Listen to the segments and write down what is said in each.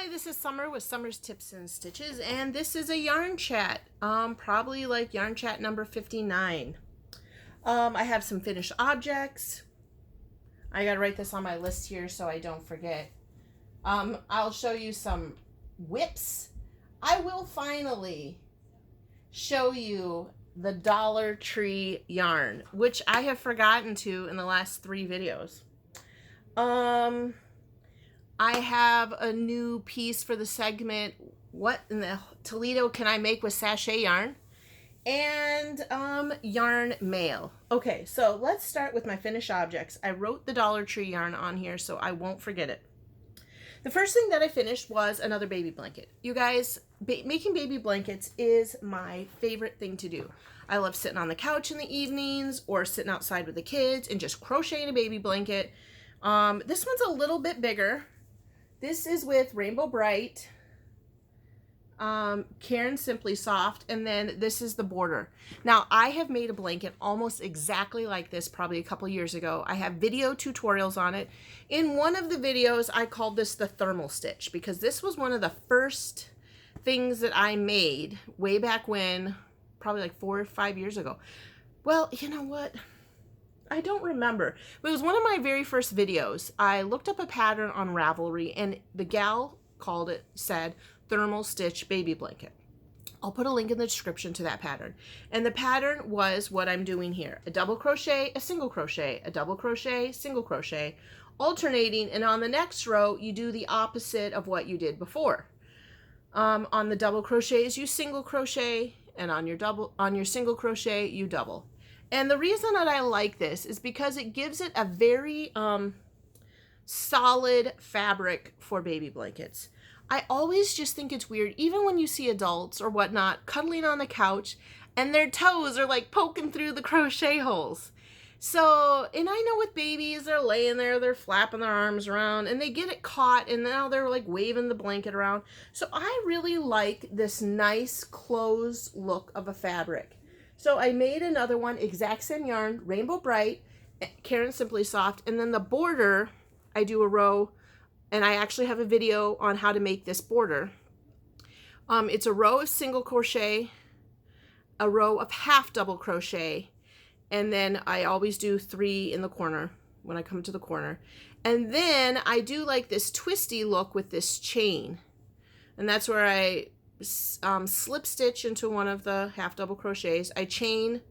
Hi, this is Summer with Summer's Tips and Stitches, and this is a yarn chat, probably like yarn chat number 59. I have some finished objects. I gotta write this on my list here so I don't forget. I'll show you some whips. I will finally show you the Dollar Tree yarn, which I have forgotten to in the last 3 videos. I have a new piece for the segment, what in the Toledo can I make with sashay yarn? And yarn mail. Okay, so let's start with my finished objects. I wrote the Dollar Tree yarn on here so I won't forget it. The first thing that I finished was another baby blanket. You guys, making baby blankets is my favorite thing to do. I love sitting on the couch in the evenings or sitting outside with the kids and just crocheting a baby blanket. This one's a little bit bigger. This is with Rainbow Bright, Caron Simply Soft, and then this is the border. Now, I have made a blanket almost exactly like this probably a couple years ago. I have video tutorials on it. In one of the videos, I called this the Theremal Stitch because this was one of the first things that I made way back when, probably like 4 or 5 years ago. Well, you know what? I don't remember. But it was one of my very first videos. I looked up a pattern on Ravelry and the gal said Theremal Stitch Baby Blanket. I'll put a link in the description to that pattern. And the pattern was what I'm doing here. A double crochet, a single crochet, a double crochet, single crochet, alternating, and on the next row you do the opposite of what you did before. On the double crochets you single crochet, and on your single crochet you double. And the reason that I like this is because it gives it a very solid fabric for baby blankets. I always just think it's weird, even when you see adults or whatnot cuddling on the couch and their toes are like poking through the crochet holes. So, and I know with babies, they're laying there, they're flapping their arms around and they get it caught and now they're like waving the blanket around. So I really like this nice closed look of a fabric. So I made another one, exact same yarn, Rainbow Bright, Caron Simply Soft, and then the border, I do a row, and I actually have a video on how to make this border. It's a row of single crochet, a row of half double crochet, and then I always do 3 in the corner when I come to the corner. And then I do like this twisty look with this chain, and that's where I slip stitch into one of the half double crochets. I chain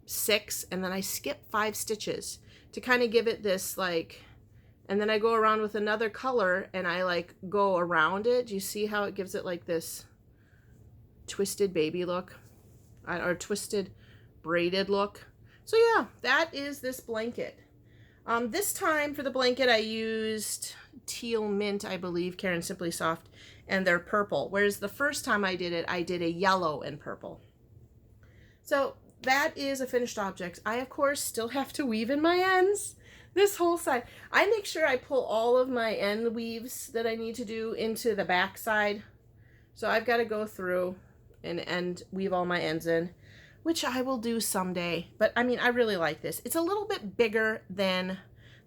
6 and then I skip 5 stitches to kind of give it this like, and then I go around with another color and I like go around it. Do you see how it gives it like this twisted baby look or twisted braided look? So yeah, that is this blanket. This time for the blanket I used teal mint, I believe, Caron Simply Soft, and they're purple. Whereas the first time I did it, I did a yellow and purple. So that is a finished object. I, of course, still have to weave in my ends. This whole side. I make sure I pull all of my end weaves that I need to do into the back side. So I've got to go through and weave all my ends in, which I will do someday. But I mean, I really like this. It's a little bit bigger than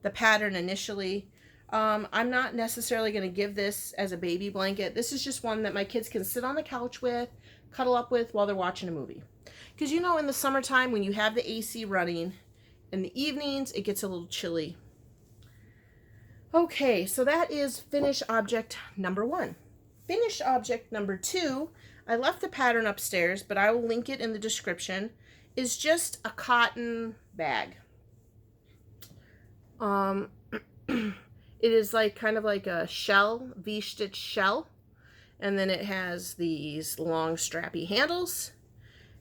the pattern initially. I'm not necessarily going to give this as a baby blanket. This is just one that my kids can sit on the couch with, cuddle up with while they're watching a movie. Because you know, in the summertime when you have the AC running, in the evenings it gets a little chilly. Okay, so that is finished object number 1. Finished object number 2, I left the pattern upstairs, but I will link it in the description, is just a cotton bag. It is like kind of like a shell, V-stitch shell, and then it has these long strappy handles,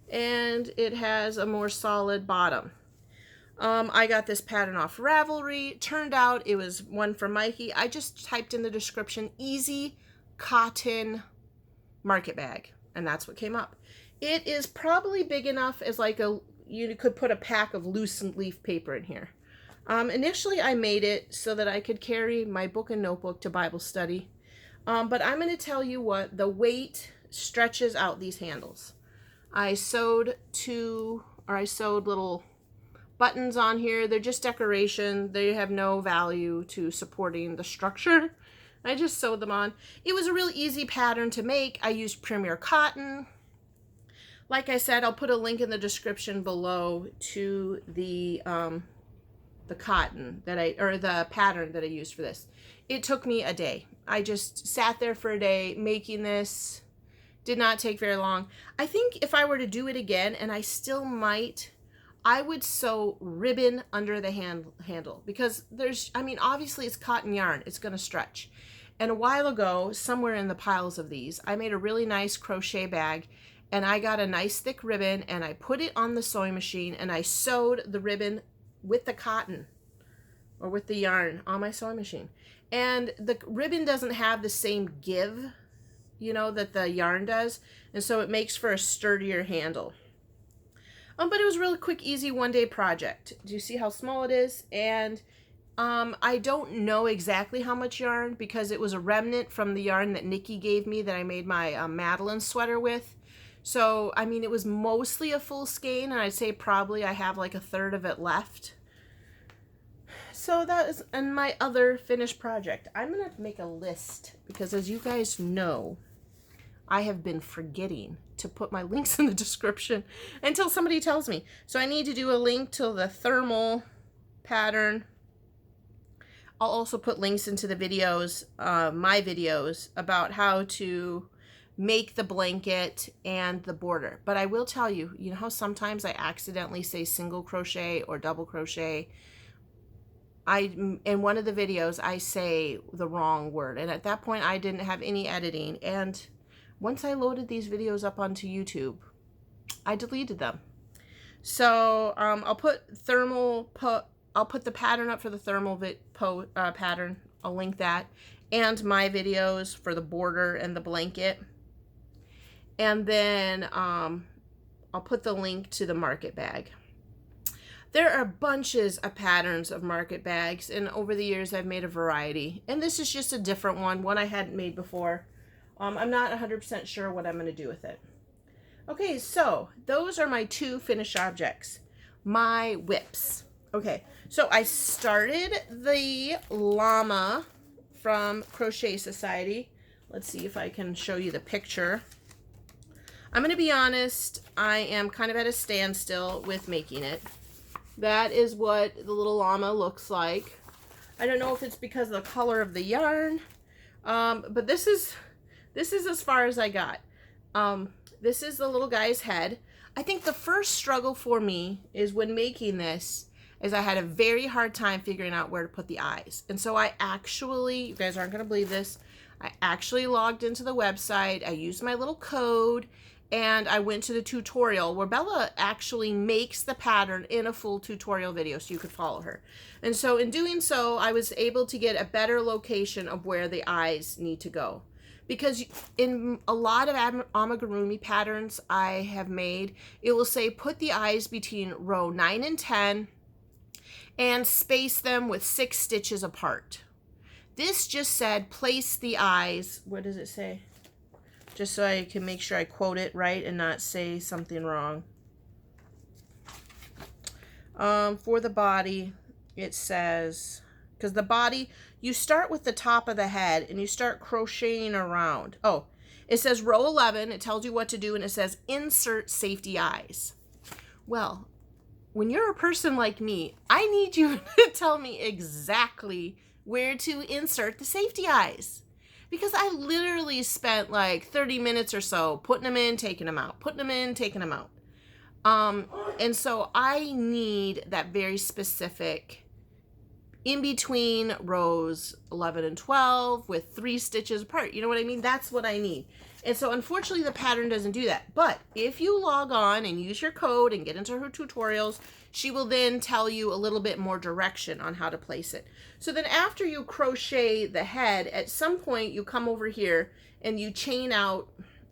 and it has a more solid bottom. I got this pattern off Ravelry. Turned out it was one from Mikey. I just typed in the description, easy cotton market bag, and that's what came up. It is probably big enough as like you could put a pack of loose leaf paper in here. Initially I made it so that I could carry my book and notebook to Bible study. But I'm going to tell you what, the weight stretches out these handles. I sewed little buttons on here. They're just decoration. They have no value to supporting the structure. I just sewed them on. It was a real easy pattern to make. I used Premier cotton. Like I said, I'll put a link in the description below to the cotton that the pattern that I used for this. It took me a day. I just sat there for a day making this. Did not take very long. I think if I were to do it again, and I still might, I would sew ribbon under the handle, because obviously it's cotton yarn. It's going to stretch. And a while ago, somewhere in the piles of these, I made a really nice crochet bag, and I got a nice thick ribbon, and I put it on the sewing machine, and I sewed the ribbon with the cotton or with the yarn on my sewing machine. And the ribbon doesn't have the same give, that the yarn does. And so it makes for a sturdier handle. But it was a really quick, easy one-day project. Do you see how small it is? And I don't know exactly how much yarn, because it was a remnant from the yarn that Nikki gave me that I made my Madeline sweater with. So, it was mostly a full skein, and I'd say probably I have like a third of it left. So that is in my other finished project. I'm going to make a list, because as you guys know, I have been forgetting to put my links in the description until somebody tells me. So I need to do a link to the Theremal pattern. I'll also put links into the videos, my videos, about how to make the blanket and the border. But I will tell you, you know how sometimes I accidentally say single crochet or double crochet? In one of the videos, I say the wrong word. And at that point, I didn't have any editing. And once I loaded these videos up onto YouTube, I deleted them. So I'll put I'll put the pattern up for the Theremal pattern. I'll link that. And my videos for the border and the blanket. And then I'll put the link to the market bag. There are bunches of patterns of market bags, and over the years I've made a variety. And this is just a different one I hadn't made before. I'm not 100% sure what I'm going to do with it. Okay, so those are my two finished objects. My whips. Okay, so I started the Llama from Crochet Society. Let's see if I can show you the picture. I'm going to be honest, I am kind of at a standstill with making it. That is what the little llama looks like. I don't know if it's because of the color of the yarn, but this is as far as I got. This is the little guy's head. I think the first struggle for me is when making this is I had a very hard time figuring out where to put the eyes. And so I actually, you guys aren't going to believe this, I actually logged into the website. I used my little code, and I went to the tutorial where Bella actually makes the pattern in a full tutorial video so you could follow her. And so in doing so, I was able to get a better location of where the eyes need to go. Because in a lot of amigurumi patterns I have made, it will say put the eyes between row 9 and 10 and space them with 6 stitches apart. This just said place the eyes, what does it say? Just so I can make sure I quote it right and not say something wrong. For the body, it says, because the body, you start with the top of the head and you start crocheting around. Oh, it says row 11, it tells you what to do, and it says insert safety eyes. Well, when you're a person like me, I need you to tell me exactly where to insert the safety eyes. Because I literally spent like 30 minutes or so putting them in, taking them out, putting them in, taking them out. And so I need that very specific in between rows 11 and 12 with 3 stitches apart. You know what I mean? That's what I need. And so unfortunately the pattern doesn't do that. But if you log on and use your code and get into her tutorials, she will then tell you a little bit more direction on how to place it. So then after you crochet the head, at some point you come over here and you chain out,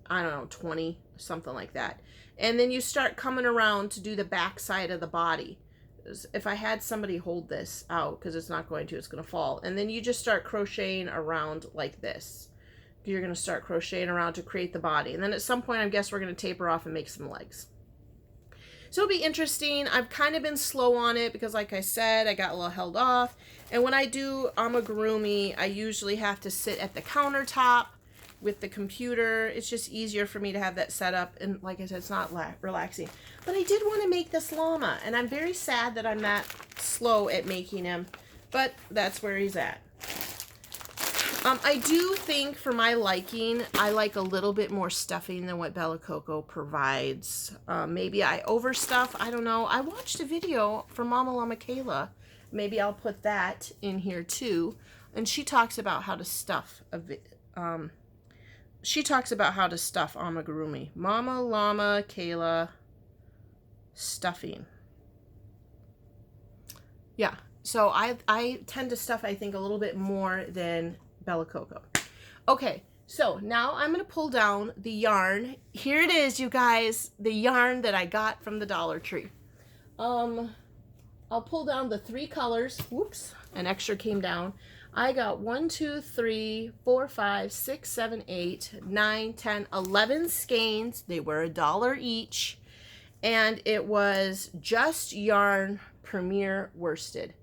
I don't know, 20, something like that. And then you start coming around to do the back side of the body. If I had somebody hold this out, because it's not going to, it's going to fall. And then you just start crocheting around like this. You're going to start crocheting around to create the body. And then at some point, I guess we're going to taper off and make some legs. So it'll be interesting. I've kind of been slow on it because, like I said, I got a little held off. And when I do amigurumi, I usually have to sit at the countertop with the computer. It's just easier for me to have that set up. And like I said, it's not relaxing. But I did want to make this llama. And I'm very sad that I'm that slow at making him. But that's where he's at. I do think, for my liking, I like a little bit more stuffing than what Bella Coco provides. Maybe I overstuff. I don't know. I watched a video from Mama Llama Kayla. Maybe I'll put that in here too. And she talks about how to stuff she talks about how to stuff amigurumi. Mama Llama Kayla stuffing. Yeah. So I tend to stuff, I think, a little bit more than Bella Coco. Okay, so now I'm going to pull down the yarn. Here it is, you guys, the yarn that I got from the Dollar Tree. I'll pull down the 3 colors. Whoops, an extra came down. I got 1, 2, 3, 4, 5, 6, 7, 8, 9, 10, 11 skeins. They were $1 each. And it was Just Yarn Premier Worsted.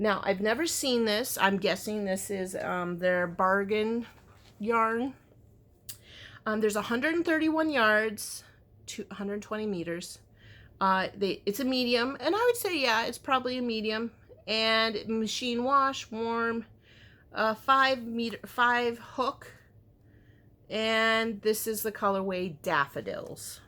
Now, I've never seen this. I'm guessing this is their bargain yarn. There's 131 yards, 120 meters. It's a medium, and I would say, yeah, it's probably a medium. And machine wash, warm, 5 hook. And this is the colorway Daffodils.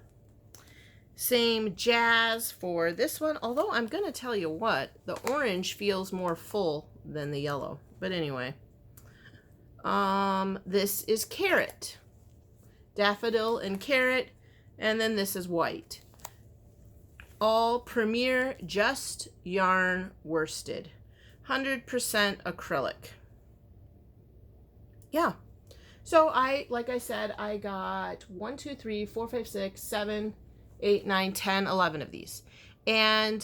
Same jazz for this one, although I'm going to tell you what, the orange feels more full than the yellow. But anyway, this is carrot, daffodil and carrot, and then this is white. All Premier Just Yarn Worsted, 100% acrylic. Yeah. So like I said, I got 1, 2, 3, 4, 5, 6, 7, 8, 9, 10, 11 of these. And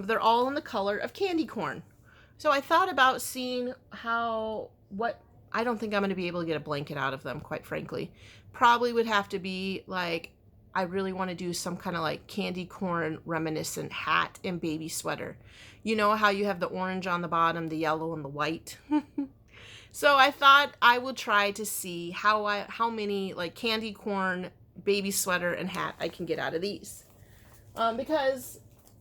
they're all in the color of candy corn. So I thought about seeing I don't think I'm going to be able to get a blanket out of them, quite frankly. Probably would have to be like, I really want to do some kind of like candy corn reminiscent hat and baby sweater. You know how you have the orange on the bottom, the yellow, and the white? So I thought I would try to see how many like candy corn baby sweater and hat I can get out of these, because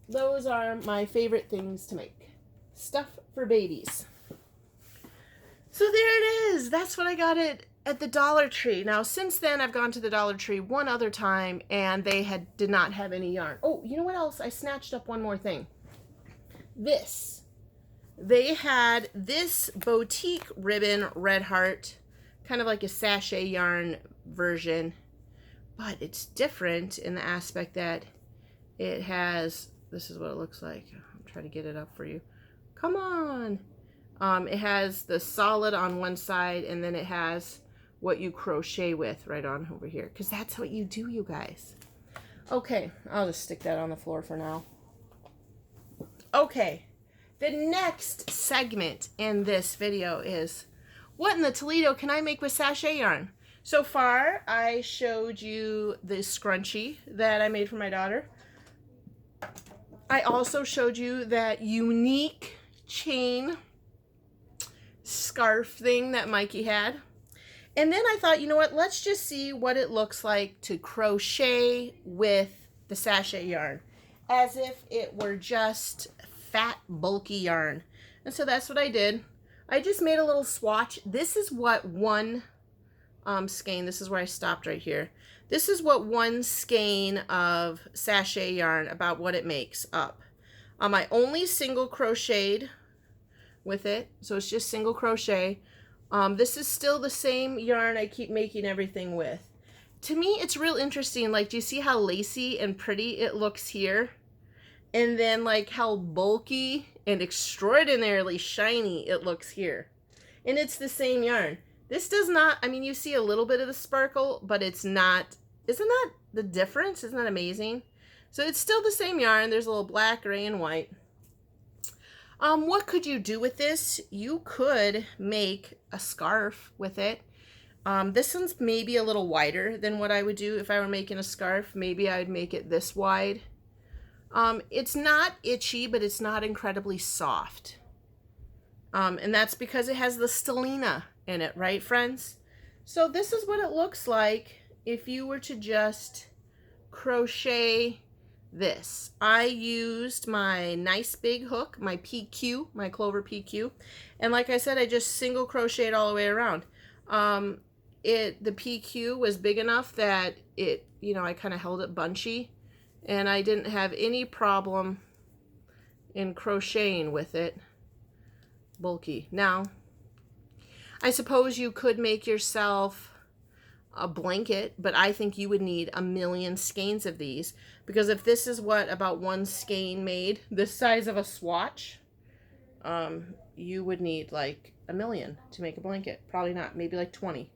those are my favorite things to make. Stuff for babies. So there it is. That's what I got at the Dollar Tree. Now, since then, I've gone to the Dollar Tree one other time, and they did not have any yarn. Oh, you know what else? I snatched up one more thing. This. They had this boutique ribbon red heart, kind of like a sashay yarn version. But it's different in the aspect that it has, this is what it looks like. I'm trying to get it up for you. Come on. It has the solid on one side, and then it has what you crochet with right on over here. Because that's what you do, you guys. Okay, I'll just stick that on the floor for now. Okay, the next segment in this video is, what in the Toledo can I make with sashay yarn? So far, I showed you the scrunchie that I made for my daughter. I also showed you that unique chain scarf thing that Mikey had. And then I thought, you know what, let's just see what it looks like to crochet with the sashay yarn, as if it were just fat, bulky yarn. And so that's what I did. I just made a little swatch. This is what one skein, this is where I stopped right here. This is what one skein of sashay yarn, about what it makes up. I only single crocheted with it, so it's just single crochet. This is still the same yarn I keep making everything with. To me, it's real interesting. Like, do you see how lacy and pretty it looks here? And then like how bulky and extraordinarily shiny it looks here. And it's the same yarn. This does not, I mean, you see a little bit of the sparkle, but it's not, isn't that the difference? Isn't that amazing? So it's still the same yarn. There's a little black, gray, and white. What could you do with this? You could make a scarf with it. This one's maybe a little wider than what I would do if I were making a scarf. Maybe I would make it this wide. It's not itchy, but it's not incredibly soft. And that's because it has the stellina in it, right, friends? So this is what it looks like if you were to just crochet this. I used my nice big hook, my PQ, my Clover PQ, and like I said, I just single crocheted all the way around. The PQ was big enough that it, you know, I kind of held it bunchy, and I didn't have any problem in crocheting with it bulky. Now, I suppose you could make yourself a blanket, but I think you would need a million skeins of these, because if this is what about one skein made, this size of a swatch, you would need like a million to make a blanket. Probably not, maybe like 20.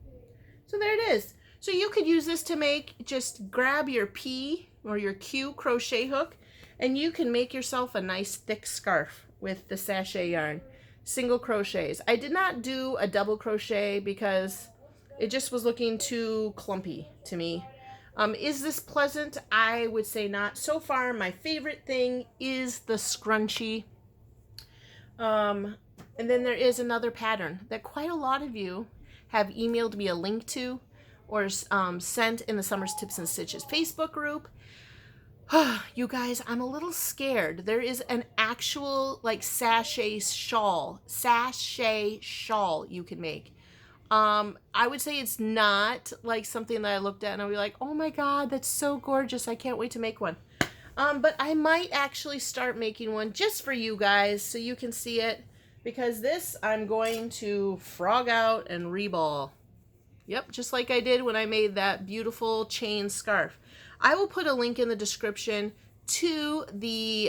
So there it is. So you could use this to make, just grab your P or your Q crochet hook, and you can make yourself a nice thick scarf with the sashay yarn. Single crochets. I did not do a double crochet because it just was looking too clumpy to me. Is this pleasant? I would say not. So far, my favorite thing is the scrunchie. And then there is another pattern that quite a lot of you have emailed me a link to, or sent in the Summer's Tips and Stitches Facebook group. You guys, I'm a little scared. There is an actual like sashay shawl you can make. I would say it's not like something that I looked at and I'll be like, oh my God, that's so gorgeous. I can't wait to make one. But I might actually start making one just for you guys so you can see it, because this I'm going to frog out and reball. Yep, just like I did when I made that beautiful chain scarf. I will put a link in the description to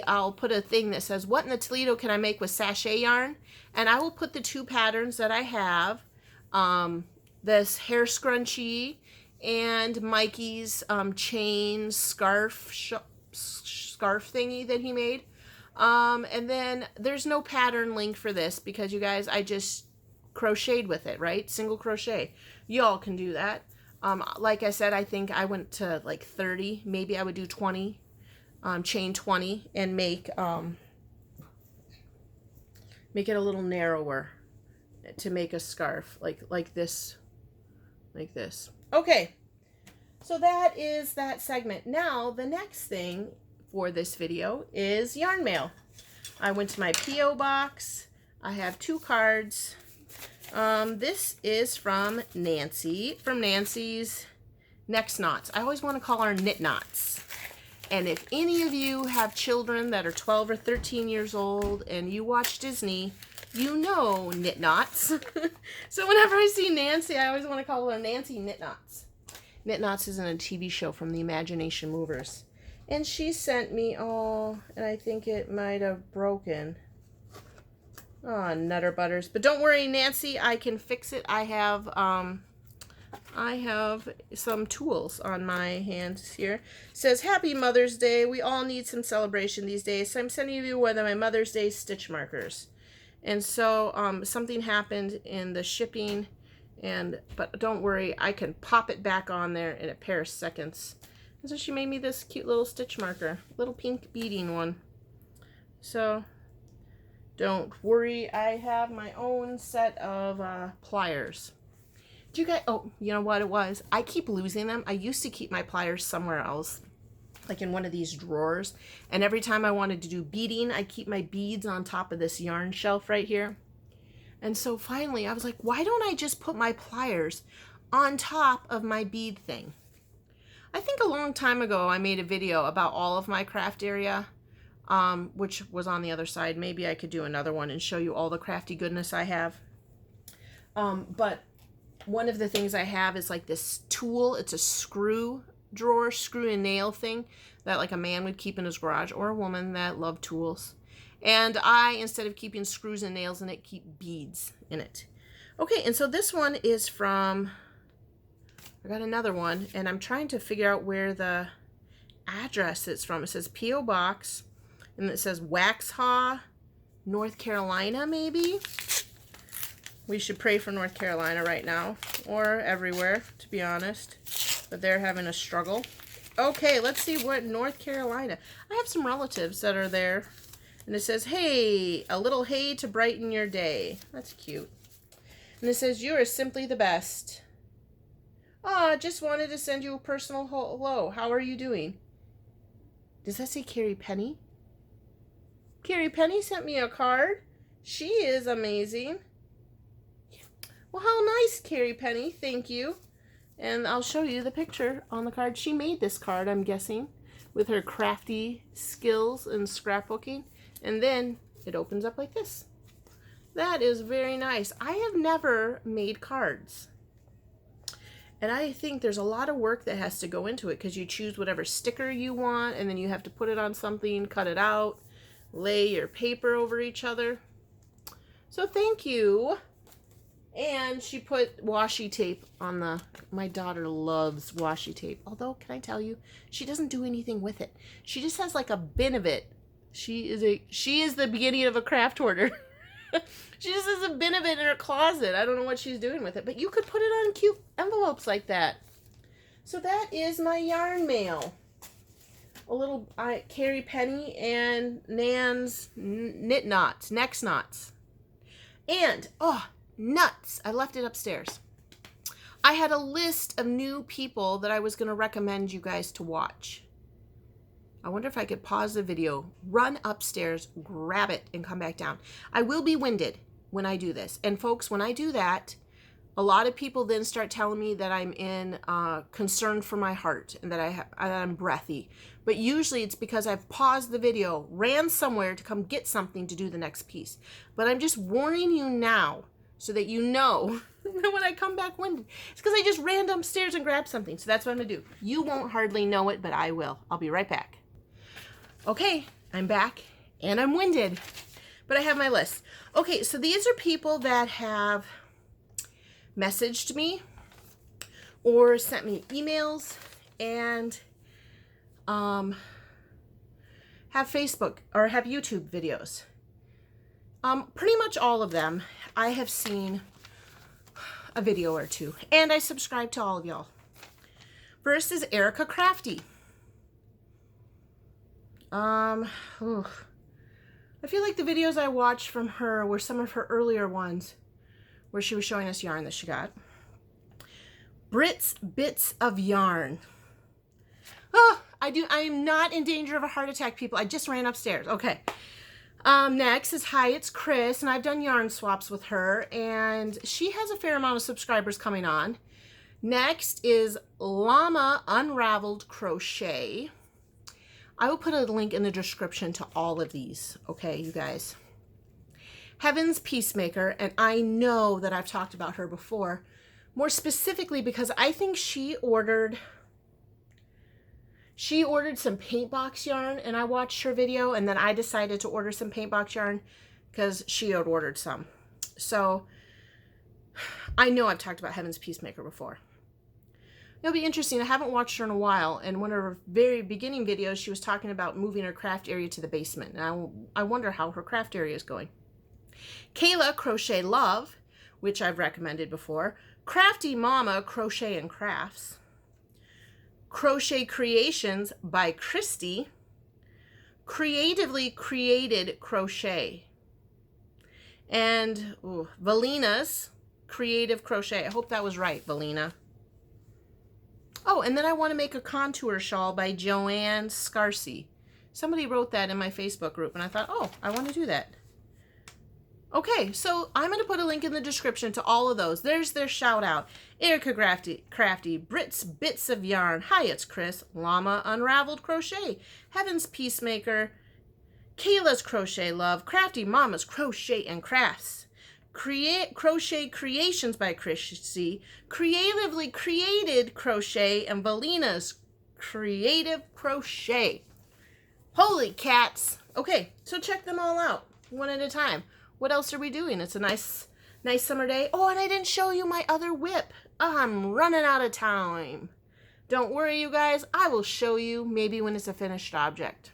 I'll put a thing that says, what in the Toledo can I make with sashay yarn? And I will put the two patterns that I have, this hair scrunchie and Mikey's chain scarf thingy that he made. And then there's no pattern link for this because you guys, I just crocheted with it, right? Single crochet. Y'all can do that. Like I said, I think I went to like 30. Maybe I would do 20, chain 20, and make it a little narrower to make a scarf like this. Okay, so that is that segment. Now the next thing for this video is yarn mail. I went to my P.O. box. I have 2 cards. This is from Nancy, from Nancy's Next Knots. I always want to call her Knit Knots. And if any of you have children that are 12 or 13 years old and you watch Disney, you know Knit Knots. So whenever I see Nancy, I always want to call her Nancy Knit Knots. Knit Knots isn't a TV show from the Imagination Movers. And she sent me, and I think it might have broken. Oh, Nutter Butters. But don't worry, Nancy, I can fix it. I have some tools on my hands here. It says, Happy Mother's Day. We all need some celebration these days. So I'm sending you one of my Mother's Day stitch markers. And so something happened in the shipping, but don't worry, I can pop it back on there in a pair of seconds. And so she made me this cute little stitch marker, little pink beading one. So don't worry, I have my own set of pliers. Do you guys, you know what it was? I keep losing them. I used to keep my pliers somewhere else, like in one of these drawers. And every time I wanted to do beading, I keep my beads on top of this yarn shelf right here. And so finally, I was like, why don't I just put my pliers on top of my bead thing? I think a long time ago, I made a video about all of my craft area, which was on the other side. Maybe I could do another one and show you all the crafty goodness I have. But one of the things I have is like this tool. It's a screw drawer, screw and nail thing that like a man would keep in his garage, or a woman that loved tools. And I, instead of keeping screws and nails in it, keep beads in it. Okay, and so this one is from, I got another one, and I'm trying to figure out where the address is from. It says P.O. Box, and it says Waxhaw, North Carolina, maybe? We should pray for North Carolina right now, or everywhere, to be honest. But they're having a struggle. Okay, let's see what North Carolina. I have some relatives that are there. And it says, hey, a little hay to brighten your day. That's cute. And it says, you are simply the best. Ah, just wanted to send you a personal hello. How are you doing? Does that say Carrie Penny? Carrie Penny sent me a card. She is amazing. Well, how nice, Carrie Penny. Thank you. And I'll show you the picture on the card. She made this card, I'm guessing, with her crafty skills and scrapbooking. And then it opens up like this. That is very nice. I have never made cards. And I think there's a lot of work that has to go into it because you choose whatever sticker you want and then you have to put it on something, cut it out, lay your paper over each other. So thank you. And she put washi tape on the, my daughter loves washi tape. Although, can I tell you, she doesn't do anything with it. She just has like a bin of it. She is the beginning of a craft hoarder. She just has a bin of it in her closet. I don't know what she's doing with it, but you could put it on cute envelopes like that. So that is my yarn mail. A little Carrie Penny and Nan's knit knots, next knots. And, oh, nuts. I left it upstairs. I had a list of new people that I was going to recommend you guys to watch. I wonder if I could pause the video, run upstairs, grab it, and come back down. I will be winded when I do this. And folks, when I do that, a lot of people then start telling me that I'm in concern for my heart and that I'm breathy. But usually it's because I've paused the video, ran somewhere to come get something to do the next piece. But I'm just warning you now so that you know that when I come back winded, it's because I just ran upstairs and grabbed something. So that's what I'm going to do. You won't hardly know it, but I will. I'll be right back. Okay, I'm back and I'm winded, but I have my list. Okay, so these are people that have messaged me or sent me emails and have Facebook or have YouTube videos. Pretty much all of them, I have seen a video or two, and I subscribe to all of y'all. First is Erika Crafty. I feel like the videos I watched from her were some of her earlier ones where she was showing us yarn that she got. Britts Bits of Yarn. Oh, I am not in danger of a heart attack, people. I just ran upstairs. Okay. Next is Hi, it's Kris, and I've done yarn swaps with her, and she has a fair amount of subscribers coming on. Next is Llama Unraveled Crochet. I will put a link in the description to all of these, okay, you guys. Heaven's Pieccemaker, and I know that I've talked about her before, more specifically because I think she ordered some paint box yarn, and I watched her video, and then I decided to order some paint box yarn because she had ordered some. So I know I've talked about Heaven's Pieccemaker before. It'll be interesting. I haven't watched her in a while, and one of her very beginning videos, she was talking about moving her craft area to the basement, and I wonder how her craft area is going. Kayla Crochet Love, which I've recommended before. Crafty Momma Crochet and Crafts. Crochet Creations by Christi. Creatively Created Crochet. And Valina's Creative Crochet. I hope that was right, Valina. Oh, and then I want to make a contour shawl by Joanne Scarcy. Somebody wrote that in my Facebook group, and I thought, oh, I want to do that. Okay, so I'm going to put a link in the description to all of those. There's their shout out. Erika Crafty, Britts Bits of Yarn, Hi, it's Kris, Llama Unraveled Crochet, Heaven's Pieccemaker, Kayla's Crochet Love, Crafty Momma's Crochet and Crafts, Crochet Creations by Christi, Creatively Created Crochet, and Valina's Creative Crochet. Holy cats. Okay, so check them all out one at a time. What else are we doing? It's a nice summer day. Oh, and I didn't show you my other whip. I'm running out of time. Don't worry, you guys. I will show you maybe when it's a finished object.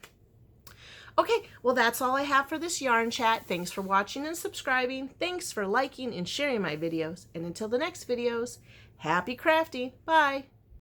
Okay, well, that's all I have for this yarn chat. Thanks for watching and subscribing. Thanks for liking and sharing my videos. And until the next videos, happy crafting. Bye.